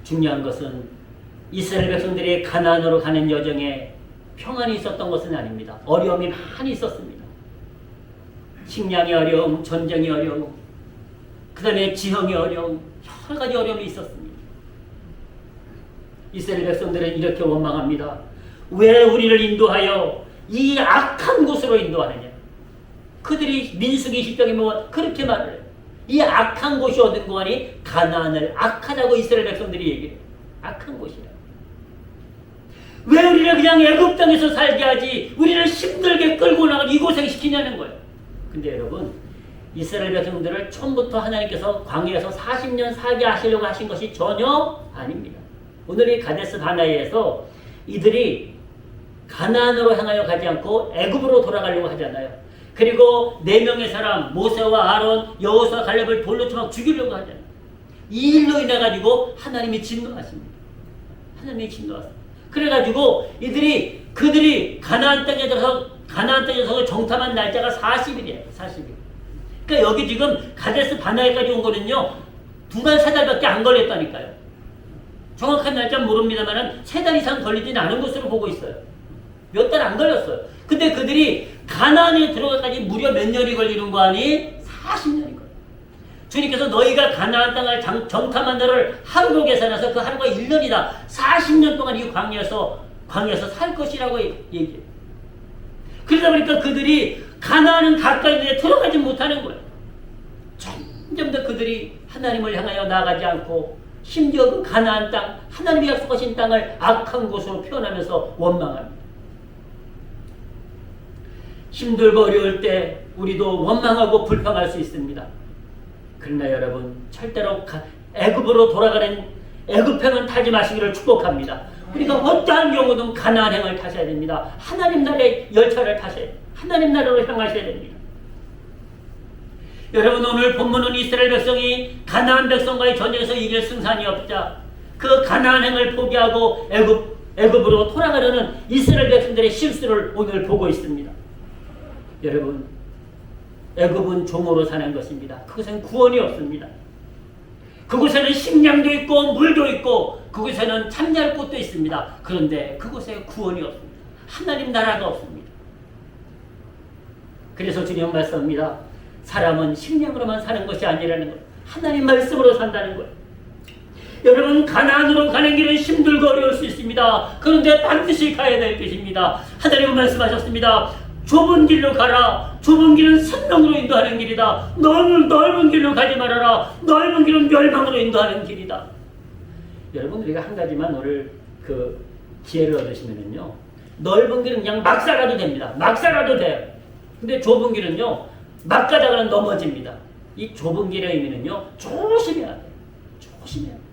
중요한 것은 이스라엘 백성들이 가나안으로 가는 여정에 평안이 있었던 것은 아닙니다. 어려움이 많이 있었습니다. 식량의 어려움, 전쟁의 어려움, 그 다음에 지형의 어려움, 여러 가지 어려움이 있었습니다. 이스라엘 백성들은 이렇게 원망합니다. 왜 우리를 인도하여 이 악한 곳으로 인도하느냐. 그들이 민수기 20장에 보면 그렇게 말을 해요. 이 악한 곳이 어딘 거니? 가나안을 악하다고 이스라엘 백성들이 얘기해요. 악한 곳이라. 왜 우리를 그냥 애굽 땅에서 살게 하지 우리를 힘들게 끌고 나가 이 고생시키냐는 거예요. 근데 여러분, 이스라엘 백성들을 처음부터 하나님께서 광야에서 40년 살게 하시려고 하신 것이 전혀 아닙니다. 오늘 이 가데스 바네아에서 이들이 가나안으로 향하여 가지 않고 애굽으로 돌아가려고 하잖아요. 그리고 4명의 사람 모세와 아론, 여호수아, 갈렙을 돌로 쳐 죽이려고 하잖아요. 이 일로 인해 가지고 하나님이 진노하십니다. 하나님이 진노하십니다. 그래가지고 그들이 가나안 땅에 들어서 정탐한 날짜가 40일이에요. 40일. 그러니까 여기 지금 가데스 바네아까지 온 거는요 2달, 3달밖에 안 걸렸다니까요. 정확한 날짜는 모릅니다만 3달 이상 걸리진 않은 것으로 보고 있어요. 몇 달 안 걸렸어요. 근데 그들이 가나안에 들어가까지 무려 몇 년이 걸리는 거 아니? 40년이 걸려요. 주님께서 너희가 가나안 땅을 정탐한 날을 하루로 계산해서 그 하루가 1년이다. 40년 동안 이 광야에서 살 것이라고 얘기해요. 그러다 보니까 그들이 가나안은 가까이 들어가지 못하는 거예요. 점점 더 그들이 하나님을 향하여 나아가지 않고 심지어 그 가나안 땅, 하나님이 약속하신 땅을 악한 곳으로 표현하면서 원망합니다. 힘들고 어려울 때 우리도 원망하고 불평할 수 있습니다. 그러나 여러분, 절대로 애굽으로 돌아가는 애굽행은 타지 마시기를 축복합니다. 우리가 어떠한 경우든 가나안행을 타셔야 됩니다. 하나님 나라의 열차를 타셔야 됩니다. 하나님 나라로 향하셔야 됩니다. 여러분, 오늘 본문은 이스라엘 백성이 가나안 백성과의 전쟁에서 이길 승산이 없자 그 가나안행을 포기하고 애굽으로 돌아가려는 이스라엘 백성들의 실수를 오늘 보고 있습니다. 여러분, 애굽은 종으로 사는 것입니다. 그곳엔 구원이 없습니다. 그곳에는 식량도 있고 물도 있고 그곳에는 잠잘 곳도 있습니다. 그런데 그곳에 구원이 없습니다. 하나님 나라가 없습니다. 그래서 주님 말씀합니다. 사람은 식량으로만 사는 것이 아니라는 것. 하나님 말씀으로 산다는 것. 여러분, 가나안으로 가는 길은 힘들고 어려울 수 있습니다. 그런데 반드시 가야 될 것입니다. 하나님은 말씀하셨습니다. 좁은 길로 가라. 좁은 길은 생명으로 인도하는 길이다. 넓은 길로 가지 말아라. 넓은 길은 멸망으로 인도하는 길이다. 여러분, 우리가 한 가지만 오늘 그 지혜를 얻으시면은요, 넓은 길은 그냥 막 살아도 됩니다. 막 살아도 돼요. 근데 좁은 길은요, 막 가다가는 넘어집니다. 이 좁은 길의 의미는요, 조심해야 돼요. 조심해야 돼요.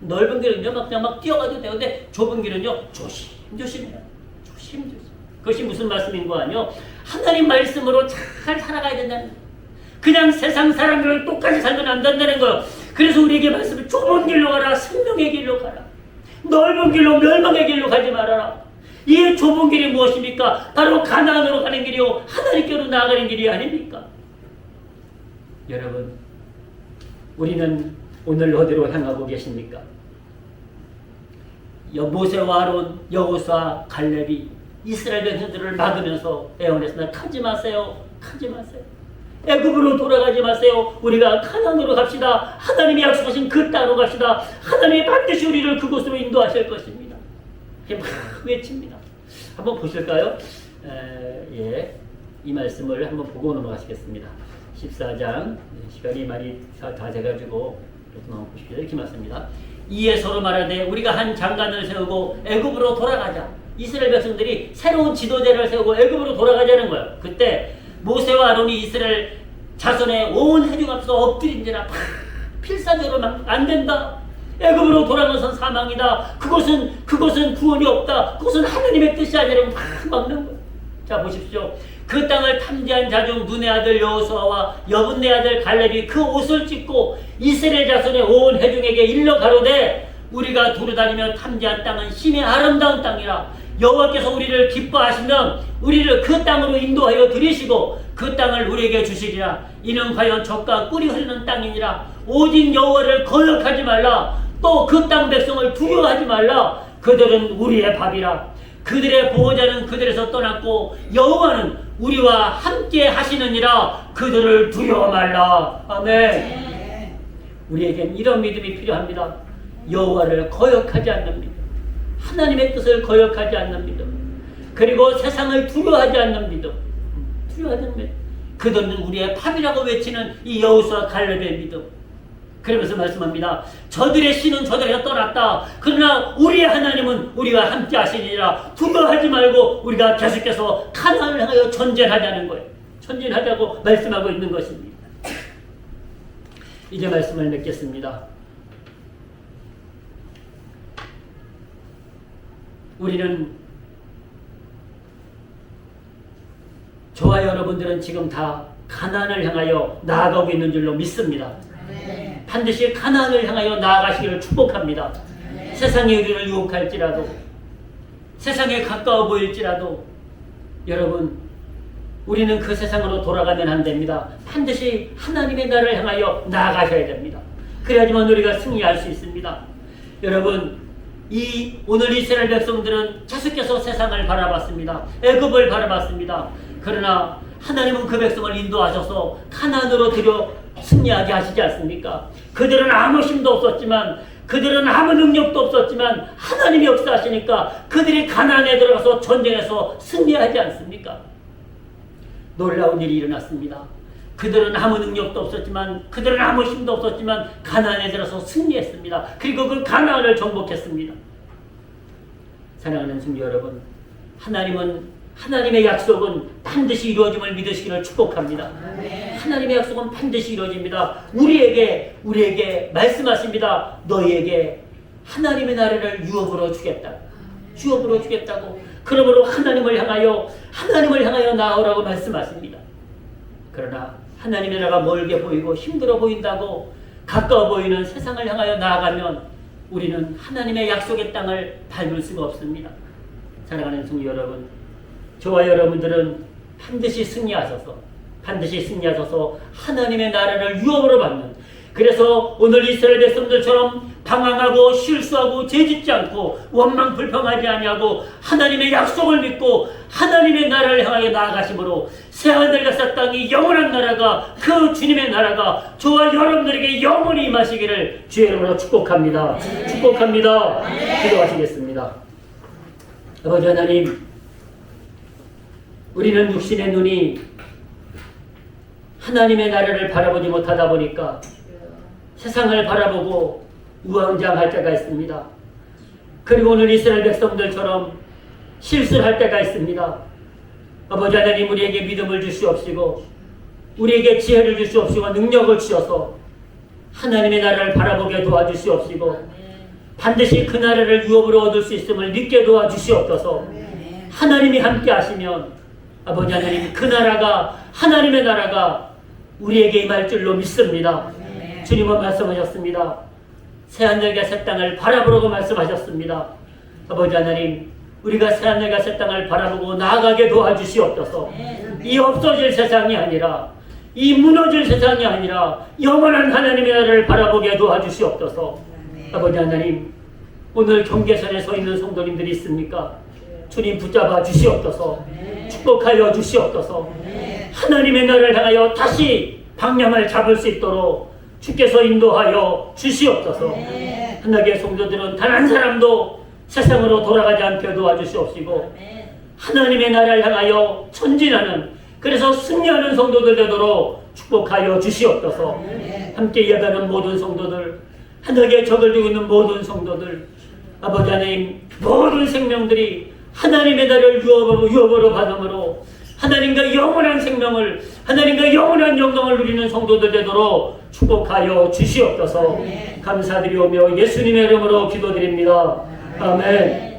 넓은 길은요, 그냥 막 뛰어가도 돼요. 근데 좁은 길은요, 조심해야 돼요. 조심. 그것이 무슨 말씀인 거 아니요? 하나님 말씀으로 잘 살아가야 된다는 거예요. 그냥 세상 사람들은 똑같이 살면 안 된다는 거예요. 그래서 우리에게 말씀을 좁은 길로 가라. 생명의 길로 가라. 넓은 길로 멸망의 길로 가지 말아라. 이 좁은 길이 무엇입니까? 바로 가나안으로 가는 길이요, 하나님께로 나아가는 길이 아닙니까? 여러분, 우리는 오늘 어디로 향하고 계십니까? 모세와 아론, 여호수아, 갈렙이 이스라엘 백성들을 막으면서 애원했으나 가지 마세요. 애굽으로 돌아가지 마세요. 우리가 가나안으로 갑시다. 하나님이 약속하신 그 땅으로 갑시다. 하나님이 반드시 우리를 그곳으로 인도하실 것입니다. 이렇게 막 외칩니다. 한번 보실까요? 이 말씀을 한번 보고 넘어가시겠습니다. 14장, 시간이 많이 다 돼가지고 한번 보십시오. 이렇게 말씀입니다. 이에 서로 말하되 우리가 한 장관을 세우고 애굽으로 돌아가자. 이스라엘 백성들이 새로운 지도자를 세우고 애굽으로 돌아가자는 거예요. 그때 모세와 아론이 이스라엘 자손의 온 회중 앞에서 엎드린지라 필사적으로 막 안 된다. 애굽으로 돌아가는 것은 사망이다. 그것은 구원이 없다. 그것은 하나님의 뜻이 아니라고 막 막는 거예요. 자, 보십시오. 그 땅을 탐지한 자 중 눈의 아들 여호수아와 여분네 아들 갈렙이 그 옷을 찢고 이스라엘 자손의 온 회중에게 일러 가로되 우리가 두루다니며 탐지한 땅은 심히 아름다운 땅이라. 여호와께서 우리를 기뻐하시면 우리를 그 땅으로 인도하여 들이시고 그 땅을 우리에게 주시리라. 이는 과연 젖과 꿀이 흐르는 땅이니라. 오직 여호와를 거역하지 말라. 또 그 땅 백성을 두려워하지 말라. 그들은 우리의 밥이라. 그들의 보호자는 그들에서 떠났고 여호와는 우리와 함께 하시느니라. 그들을 두려워 말라. 아멘. 우리에겐 이런 믿음이 필요합니다. 여호와를 거역하지 않는 믿음, 하나님의 뜻을 거역하지 않는 믿음, 그리고 세상을 두려워하지 않는 믿음. 두려워하지 않는 믿음. 그들은 우리의 밥이라고 외치는 이 여호수아 갈렙의 믿음. 그러면서 말씀합니다. 저들의 신은 저들에서 떠났다. 그러나 우리의 하나님은 우리와 함께 하시니라. 두려워하지 말고 우리가 계속해서 가나안을 향하여 전진하자는 거예요. 전진하자고 말씀하고 있는 것입니다. 이제 말씀을 맺겠습니다. 우리는, 저와 여러분들은 지금 다 가나안을 향하여 나아가고 있는 줄로 믿습니다. 반드시 가나안을 향하여 나아가시기를 축복합니다. 세상이 우리를 유혹할지라도, 세상에 가까워 보일지라도, 여러분, 우리는 그 세상으로 돌아가면 안 됩니다. 반드시 하나님의 나라를 향하여 나아가셔야 됩니다. 그래야지만 우리가 승리할 수 있습니다. 여러분, 오늘 이스라엘 백성들은 계속해서 세상을 바라봤습니다. 애굽을 바라봤습니다. 그러나 하나님은 그 백성을 인도하셔서 가나안으로 들여 승리하게 하시지 않습니까? 그들은 아무 힘도 없었지만, 그들은 아무 능력도 없었지만 하나님이 역사하시니까 그들이 가나안에 들어가서 전쟁에서 승리하지 않습니까? 놀라운 일이 일어났습니다. 그들은 아무 능력도 없었지만, 그들은 아무 힘도 없었지만 가나안에 들어서 승리했습니다. 그리고 그 가나안을 정복했습니다. 사랑하는 성도 여러분, 하나님의 약속은 반드시 이루어짐을 믿으시기를 축복합니다. 하나님의 약속은 반드시 이루어집니다. 우리에게 말씀하십니다. 너희에게 하나님의 나라를 유업으로 주겠다. 유업으로 주겠다고. 그러므로 하나님을 향하여 나아오라고 말씀하십니다. 그러나 하나님의 나라가 멀게 보이고 힘들어 보인다고 가까워 보이는 세상을 향하여 나아가면 우리는 하나님의 약속의 땅을 밟을 수가 없습니다. 사랑하는 성도 여러분, 저와 여러분들은 반드시 승리하셔서 하나님의 나라를 유업으로 받는, 그래서 오늘 이스라엘 백성들처럼 방황하고 실수하고 죄짓지 않고 원망 불평하지 아니하고 하나님의 약속을 믿고 하나님의 나라를 향하여 나아가심으로 새하늘과 새 땅이 영원한 나라가, 그 주님의 나라가 저와 여러분들에게 영원히 임하시기를 주의 이름으로 축복합니다. 축복합니다. 기도하시겠습니다. 아버지 하나님, 우리는 육신의 눈이 하나님의 나라를 바라보지 못하다 보니까 세상을 바라보고 우왕좌왕할 때가 있습니다. 그리고 오늘 이스라엘 백성들처럼 실수를 할 때가 있습니다. 아버지 하나님, 우리에게 믿음을 주시옵시고 우리에게 지혜를 주시옵시고 능력을 주셔서 하나님의 나라를 바라보게 도와주시옵시고 반드시 그 나라를 유업으로 얻을 수 있음을 믿게 도와주시옵소서. 하나님이 함께 하시면 아버지 하나님, 그 나라가, 하나님의 나라가 우리에게 임할 줄로 믿습니다. 주님은 말씀하셨습니다. 새하늘과 새 땅을 바라보라고 말씀하셨습니다. 아버지 하나님, 우리가 새하늘과 새 땅을 바라보고 나아가게 도와주시옵소서. 이 없어질 세상이 아니라, 이 무너질 세상이 아니라 영원한 하나님의 나라를 바라보게 도와주시옵소서. 아버지 하나님, 오늘 경계선에 서 있는 성도님들이 있습니까? 주님 붙잡아 주시옵소서. 축복하여 주시옵소서. 하나님의 나라를 향하여 다시 방향을 잡을 수 있도록 주께서 인도하여 주시옵소서. 하나님의 성도들은 단 한 사람도 세상으로 돌아가지 않게 도와주시옵시고 하나님의 나라를 향하여 전진하는, 그래서 승리하는 성도들 되도록 축복하여 주시옵소서. 함께 예배하는 모든 성도들, 하나님의 적을 두고 있는 모든 성도들, 아버지 하나님, 모든 생명들이 하나님의 나라를 유업으로 받음으로 하나님과 영원한 생명을, 하나님과 영원한 영광을 누리는 성도들 되도록 축복하여 주시옵소서. 감사드리오며 예수님의 이름으로 기도드립니다. 아멘.